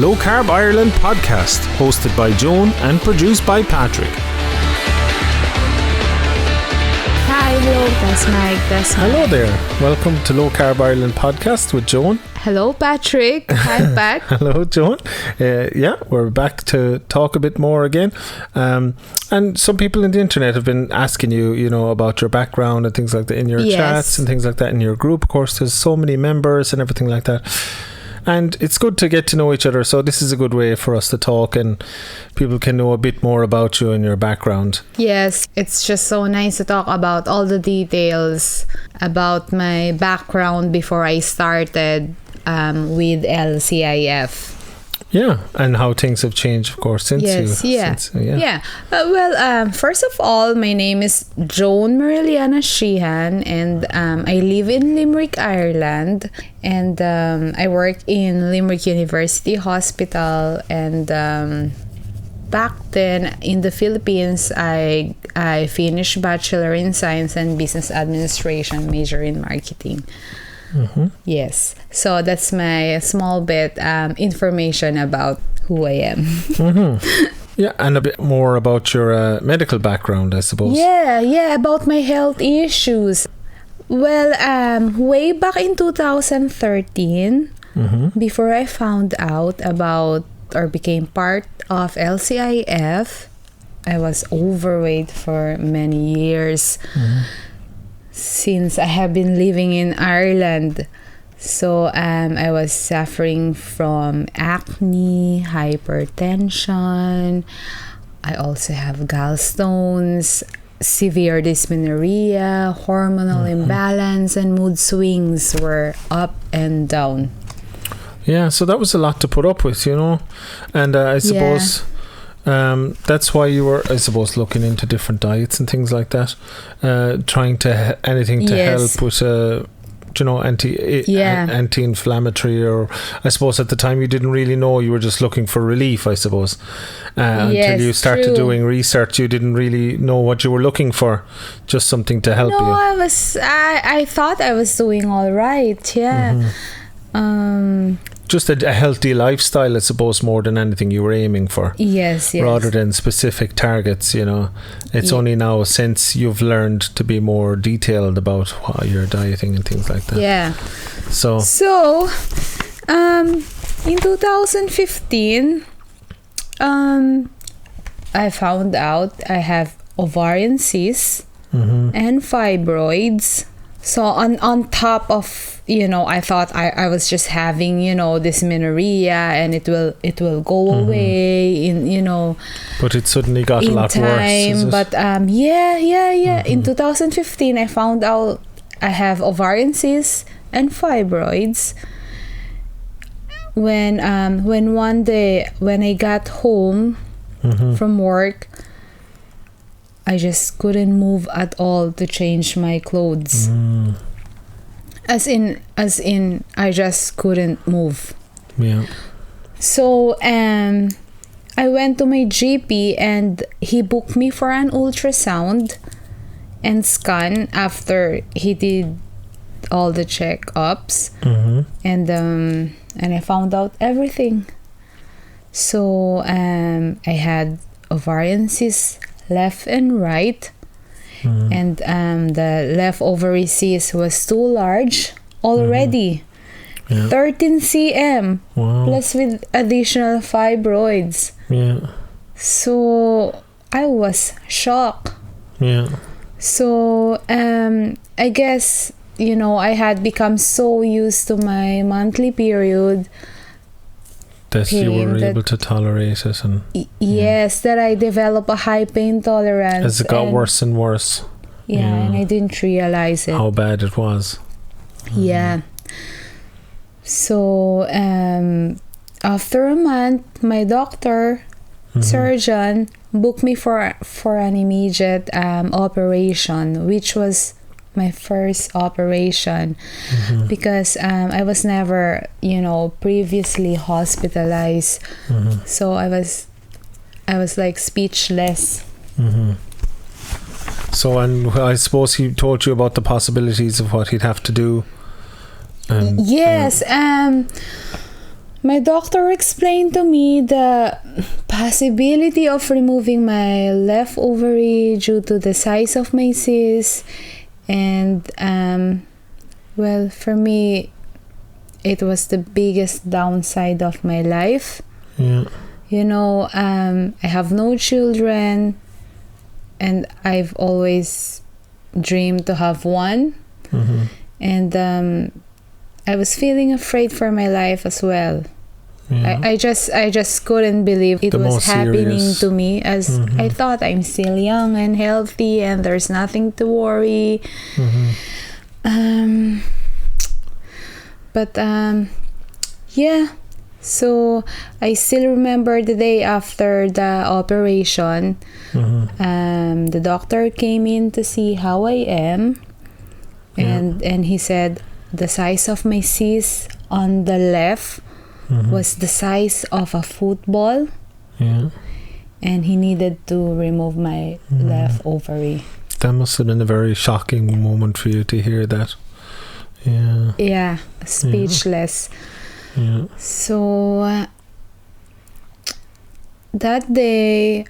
Low-Carb Ireland Podcast, hosted by Joan and produced by Patrick. Hi, hello, that's Mike. Hello there. Welcome to Low-Carb Ireland Podcast with Joan. Hello, Patrick. Hi, back. Hello, Joan. We're back to talk a bit more again. And some people in the internet have been asking you, about your background and things like that in your chats and things like that in your group. Of course, there's so many members and everything like that. And it's good to get to know each other. So this is a good way for us to talk and people can know a bit more about you and your background. Yes, it's just so nice to talk about all the details about my background before I started with LCIF. Yeah, and how things have changed, of course, since first of all, my name is Joan Merillana and I live in Limerick, Ireland, and I work in Limerick University Hospital. And back then in the Philippines, I finished Bachelor in Science and Business Administration, major in Marketing. Mm-hmm. Yes, so that's my small bit information about who I am. Mm-hmm. Yeah, and a bit more about your medical background, I suppose. Yeah, about my health issues. Well, way back in 2013, before I found out about or became part of LCIF, I was overweight for many years. Mm-hmm. Since I have been living in Ireland. So I was suffering from acne, hypertension. I also have gallstones, severe dysmenorrhea, hormonal imbalance, and mood swings were up and down. Yeah, so that was a lot to put up with, And I suppose... that's why you were, I suppose, looking into different diets and things like that, trying to anything to help with, anti-inflammatory, or I suppose at the time you didn't really know, you were just looking for relief, I suppose, until you started doing research. You didn't really know what you were looking for, just something to help you. I thought I was doing all right. Just a healthy lifestyle, I suppose, more than anything you were aiming for. Yes. Rather than specific targets, It's only now since you've learned to be more detailed about what you're dieting and things like that. Yeah. So in 2015, I found out I have ovarian cysts and fibroids. So on top of, I thought I was just having, dysmenorrhea and it will go away in, But it suddenly got a lot worse. But in 2015 I found out I have ovarian cysts and fibroids. When one day when I got home from work, I just couldn't move at all to change my clothes. As in, I just couldn't move. Yeah. So, I went to my GP and he booked me for an ultrasound and scan after he did all the checkups. And I found out everything. So, I had ovarian cysts left and right, and the left ovary cyst was too large already. 13 cm. Wow. Plus with additional fibroids. So I was shocked. So I guess I had become so used to my monthly period that you were able to tolerate it, and that I developed a high pain tolerance as it got worse and worse. And I didn't realize it, how bad it was. So after a month, my doctor surgeon booked me for an immediate operation, which was my first operation, because I was never previously hospitalized. So I was like speechless. So, and I suppose he told you about the possibilities of what he'd have to do. And, yes. my doctor explained to me the possibility of removing my left ovary due to the size of my cyst. And, well, for me, it was the biggest downside of my life. Yeah. You know, I have no children, and I've always dreamed to have one. Mm-hmm. And I was feeling afraid for my life as well. Yeah. I just couldn't believe it was happening to me, as I thought I'm still young and healthy and there's nothing to worry. But yeah, so I still remember the day after the operation. The doctor came in to see how I am, and he said the size of my cyst on the left was the size of a football. Yeah. And he needed to remove my left ovary. That must have been a very shocking moment for you to hear that. Yeah. Yeah, speechless. Yeah. So that day,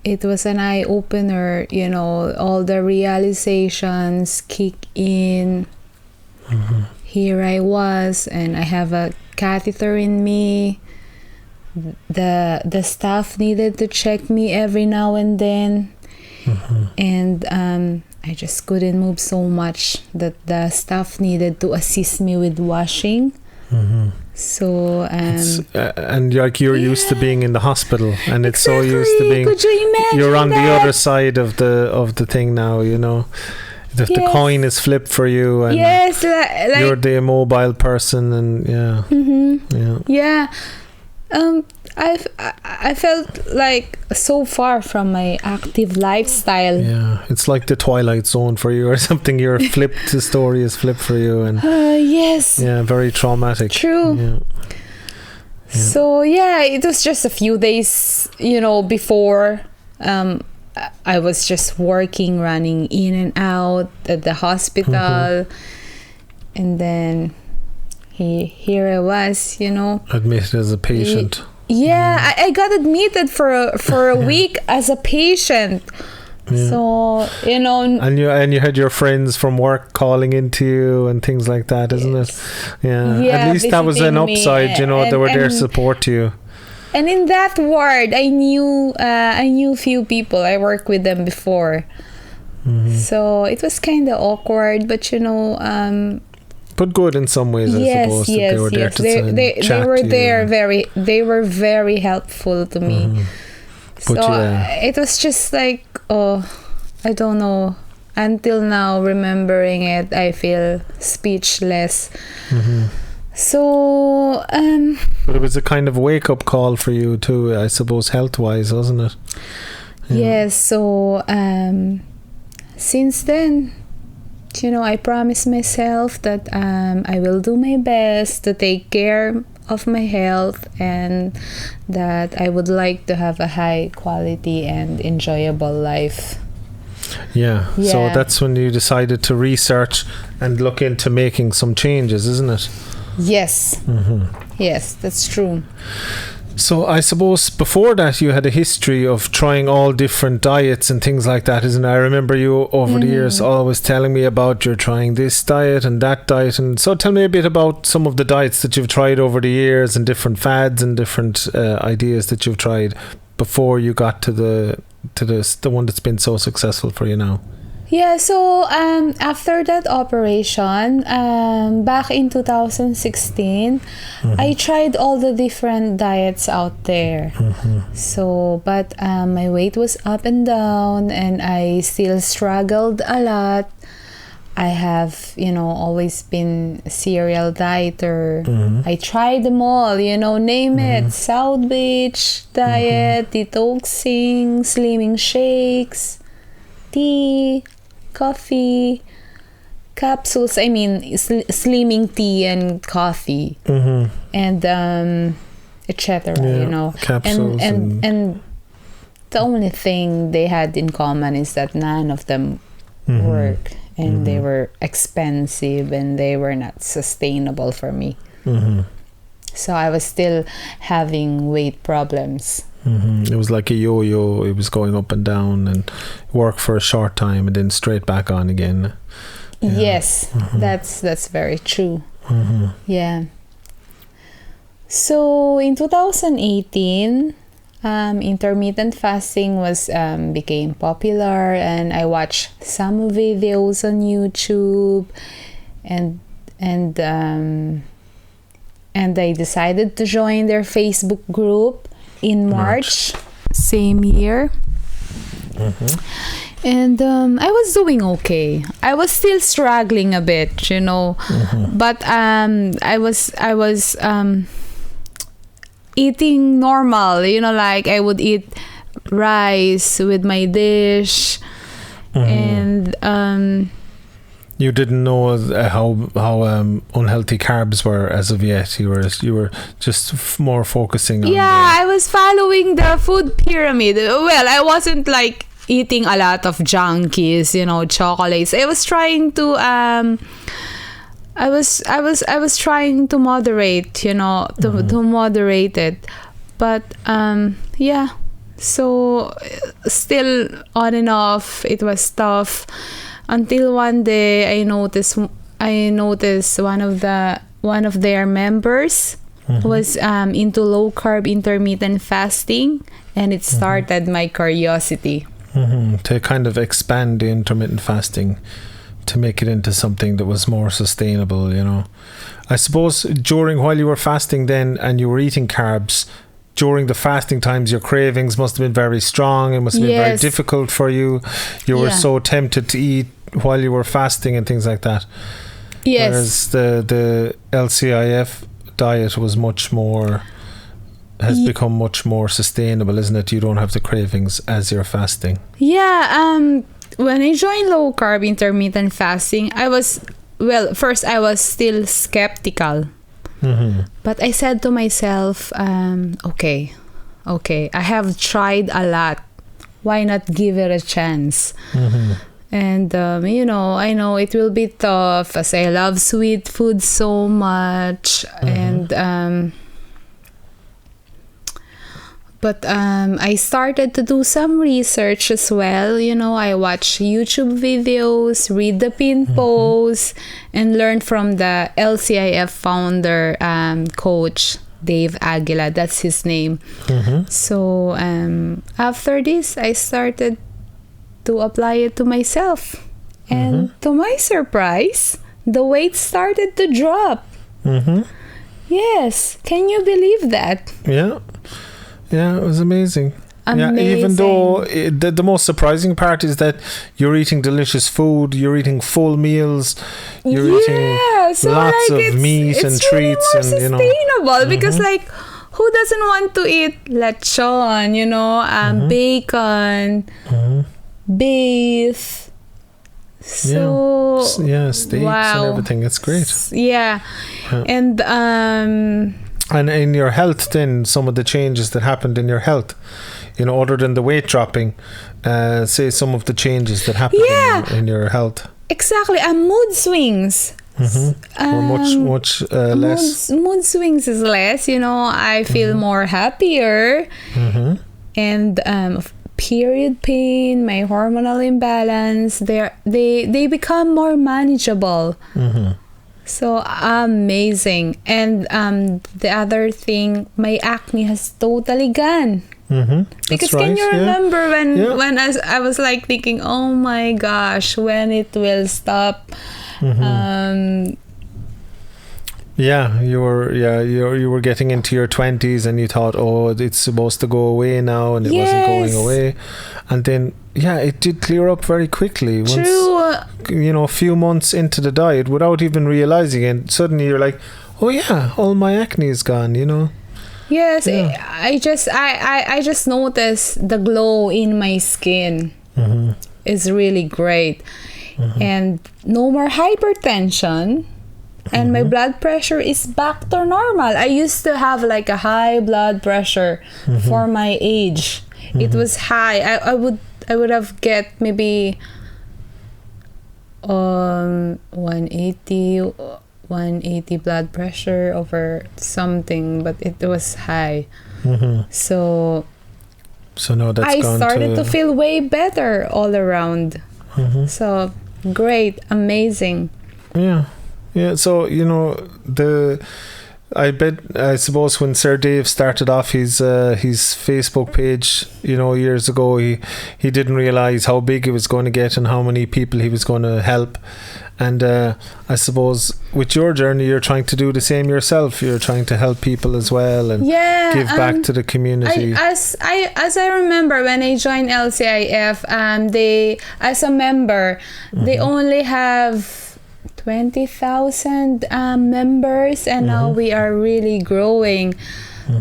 it was an eye-opener, you know, all the realizations kick in. Here I was, and I have a catheter in me. The staff needed to check me every now and then. And I just couldn't move so much that the staff needed to assist me with washing. So and like you're used to being in the hospital, and it's so used to being. Could you imagine you're on that? the other side of the thing now, you know. If the coin is flipped for you, and like, you're the immobile person, and I felt like so far from my active lifestyle. Yeah, it's like the Twilight Zone for you or something. You're flipped. The story is flipped for you, and yes, yeah, very traumatic. True. Yeah. So it was just a few days, you know, before. I was just working, running in and out at the hospital, and then here I was, you know, admitted as a patient. I got admitted for a week as a patient. So, you know, and you had your friends from work calling into you and things like that, isn't it? Yeah, at least that was an upside, you know. They were there to support you. And in that ward, I knew few people. I worked with them before, so it was kind of awkward, but you know, but good in some ways, I suppose. That they were there to they were there. They were very helpful to me. So it was just like, I don't know. Until now, remembering it, I feel speechless. So, but it was a kind of wake-up call for you too, I suppose, health-wise, wasn't it? Yeah. Yes. So, since then, you know, I promised myself that I will do my best to take care of my health, and that I would like to have a high quality and enjoyable life. Yeah. So that's when you decided to research and look into making some changes, isn't it? Yes. Yes, that's true. So I suppose before that you had a history of trying all different diets and things like that, isn't it? I remember you over the years always telling me about you're trying this diet and that diet. And so tell me a bit about some of the diets that you've tried over the years, and different fads and different ideas that you've tried before you got to the one that's been so successful for you now. Yeah, so after that operation, back in 2016, I tried all the different diets out there. So, but my weight was up and down, and I still struggled a lot. I have, you know, always been a serial dieter. I tried them all, you know, name it. South Beach diet, detoxing, slimming shakes, tea, coffee, capsules. I mean, slimming tea and coffee, and etc. You know, capsules and the only thing they had in common is that none of them work. and they were expensive, and they were not sustainable for me. So I was still having weight problems. It was like a yo-yo. It was going up and down, and work for a short time and then straight back on again. Yes, that's very true. Yeah. So in 2018, intermittent fasting became popular, and I watched some videos on YouTube, and I decided to join their Facebook group in March same year. And I was doing okay. I was still struggling a bit, you know, but I was eating normal, you know, like I would eat rice with my dish, and you didn't know how unhealthy carbs were as of yet. You were just more focusing on. I was following the food pyramid. Well, I wasn't like eating a lot of junkies, you know, chocolates. I was trying to I was trying to moderate, you know, to moderate it. But so still on and off, it was tough until one day I noticed one of their members was into low carb intermittent fasting, and it started my curiosity. To kind of expand the intermittent fasting, to make it into something that was more sustainable, you know. I suppose while you were fasting then and you were eating carbs, during the fasting times your cravings must have been very strong. It must have been very difficult for you. You were so tempted to eat while you were fasting and things like that. Yes. Whereas the LCIF diet was has become much more sustainable, isn't it? You don't have the cravings as you're fasting. When I joined low carb intermittent fasting, I was still skeptical. But I said to myself, okay, I have tried a lot. Why not give it a chance? And you know, I know it will be tough, as I love sweet food so much, and but I started to do some research as well. You know, I watch YouTube videos, read the pin posts, and learn from the LCIF founder, coach Dave Aguila. That's his name. So after this, I started to apply it to myself, and to my surprise, the weight started to drop. Yes, can you believe that? Yeah, it was amazing. Yeah, even though the most surprising part is that you're eating delicious food, you're eating full meals, you're eating lots of meat and treats, and you know, sustainable, because like, who doesn't want to eat lechon, you know, bacon, beef, steaks and everything. It's great. And in your health then, some of the changes that happened in your health, you know, other than the weight dropping, say some of the changes that happened in your health. Exactly. Mood swings. Much less. Mood swings is less, you know, I feel more happier. And period pain, my hormonal imbalance, they become more manageable. So amazing. And the other thing, my acne has totally gone. Because can you remember when I was like thinking, oh my gosh, when it will stop? You were getting into your 20s and you thought, oh, it's supposed to go away now, and it wasn't going away. And then it did clear up very quickly. True. Once, you know, a few months into the diet, without even realizing it, suddenly you're like, oh yeah, all my acne is gone, you know. Yes, I just noticed the glow in my skin is really great. And no more hypertension. And my blood pressure is back to normal. I used to have like a high blood pressure for my age. It was high. I would have get maybe 180 blood pressure over something, but it was high. So now that's I gone started to feel way better all around. So great, amazing. Yeah. So I suppose when Sir Dave started off his Facebook page, years ago, he didn't realize how big it was going to get and how many people he was going to help. And I suppose with your journey, you're trying to do the same yourself. You're trying to help people as well and give back to the community. As I remember when I joined LCIF, they as a member, they only have 20,000 members, and now we are really growing.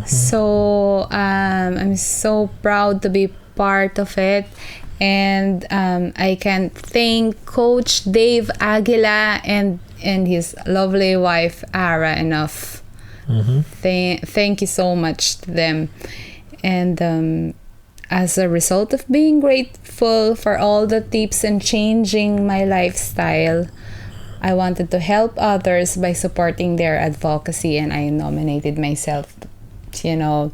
So I'm so proud to be part of it. And I can thank Coach Dave Aguila and his lovely wife Ara enough. Thank you so much to them. And as a result of being grateful for all the tips and changing my lifestyle, I wanted to help others by supporting their advocacy, and I nominated myself, to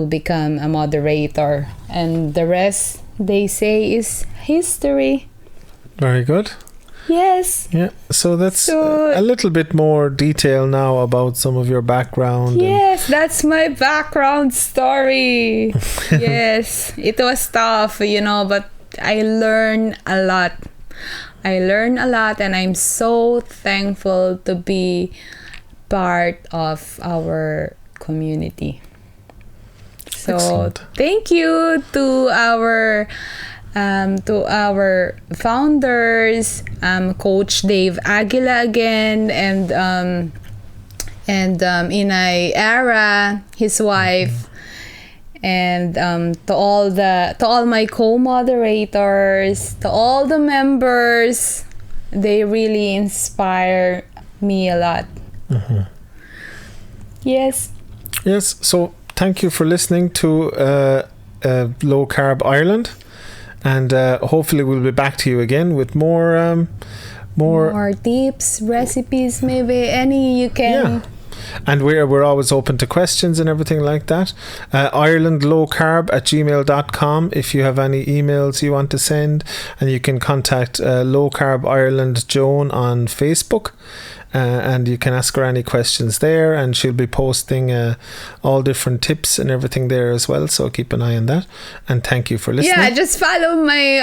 become a moderator, and the rest, they say, is history. Very good. Yes. Yeah. So that's a little bit more detail now about some of your background. Yes, that's my background story. Yes, it was tough, but I learned a lot. And I'm so thankful to be part of our community. So excellent. Thank you to our founders, Coach Dave Aguila again, and Inay Ara, his wife, and to all my co-moderators, to all the members. They really inspire me a lot. Yes. So thank you for listening to Low-Carb Ireland, and hopefully we'll be back to you again with more tips, recipes, maybe any you can. And we're always open to questions and everything like that. IrelandLowCarb@gmail.com if you have any emails you want to send, and you can contact Low-Carb Ireland Joan on Facebook. And you can ask her any questions there, and she'll be posting all different tips and everything there as well, so keep an eye on that. And thank you for listening. Yeah, just follow my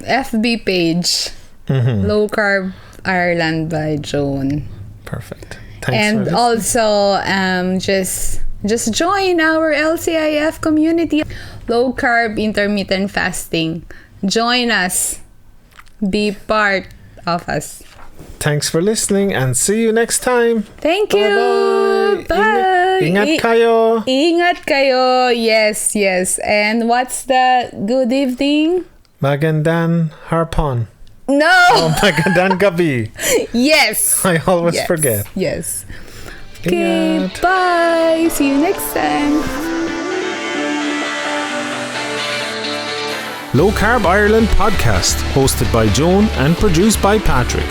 FB page, Low-Carb Ireland by Joan. Perfect. Thanks. And also just join our LCIF community, Low Carb Intermittent Fasting. Join us, be part of us. Thanks for listening, and see you next time. Thank you. Bye. Ingat kayo. Ingat kayo. Yes. And what's the good evening? Magandang harapon. No. Oh, magandang gabi. Yes. I always forget. Yes. Okay, Ingat. bye. See you next time. Low-Carb Ireland Podcast, hosted by Joan and produced by Patrick.